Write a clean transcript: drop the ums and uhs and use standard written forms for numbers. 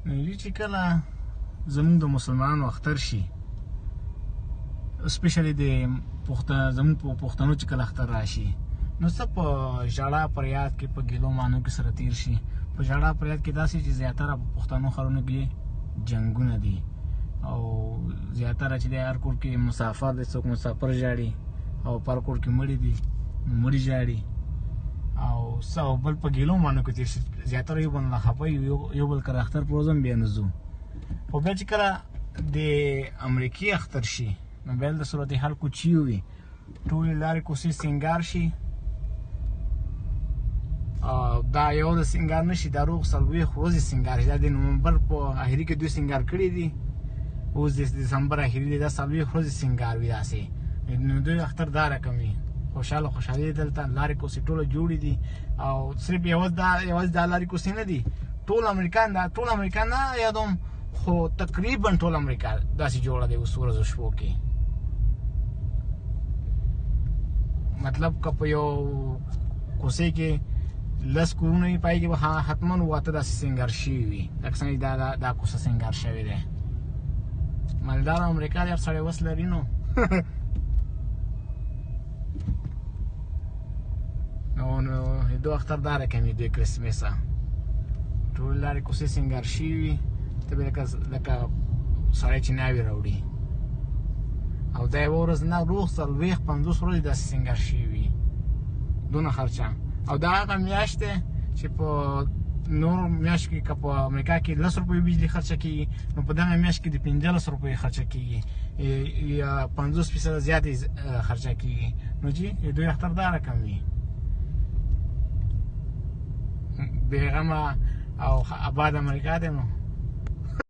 نو چې کله زمونږ د مسلمانانو اختر شي، اسپیشلی د زمونږ په پښتنو چې کله اختر راشي، نو څه په ژړا فریاد کې په ګیلو مانو کې سره تیر شي. په ژړا فریاد کې داسې چې زیاتره په پښتنو ښارونو کې جنګونه دي، او زیاتره چې د هر کور کې مسافر دی، څوک مسافر ژاړي، او پر کور کې مړي دي نو مړي ژاړي، او څه او بل په ګیلو مانو کې تیر شي. زیاتره یو بل نه خفه یو بل کره اختر پر ورځ هم بیا نه ځو. خو بیا چې کله د امریکې اختر شي، نو بیا د صورتحال کوچي وي، ټولې لارې کوڅې سینګار شي. دا یو د سینګار نه شي، دا روغ څلوېښت ورځې سینګار شي. دا د نومبر په اخري کې دوی سینګار کړي دي، اوس د دسمبر اخري دی، دا څلوېښت ورځې سینګار وي داسې. نو دوی اختر دا رقم وي، خوشحالي دلته لارې کوڅې ټوله جوړې دي. او صرف یوازې دا لارې کوڅې نه دي، ټول امریکا نه یادوم، خو تقریبا ټول امریکا داسې جوړه دی اوس ورځو شپو کې. مطلب که په یو کوڅې کې 10 کورونه وي، پای کې به حتما واته داسې سینګار شوي وي، لکه څنګه چې دا کوڅه سینګار شوې دی. مالدار امریکا دی، هر سړی وس لري. نو دو اختر دا رقم وي، دوی کرسمسه ټول لارې کوڅې سینګار شوي وي، ته به لکه سړی چې ناوې راوړي. او دا یوه ورځ نه، روغ 40-50 ورځې داسې سینګار شوي وي، دونه خرچه. او دا هغه میاشت دی چې په نور میاشت کې که په امریکا کې 10 روپۍ بجلي خرچه کېږي، نو په دغه میاشت کې د 15 روپۍ خرچه کېږي، یا 50% زیاتې خرچه کېږي. نو چې دوی اختر دا رقم وي، بېغمه او آباد امریکا دی. نو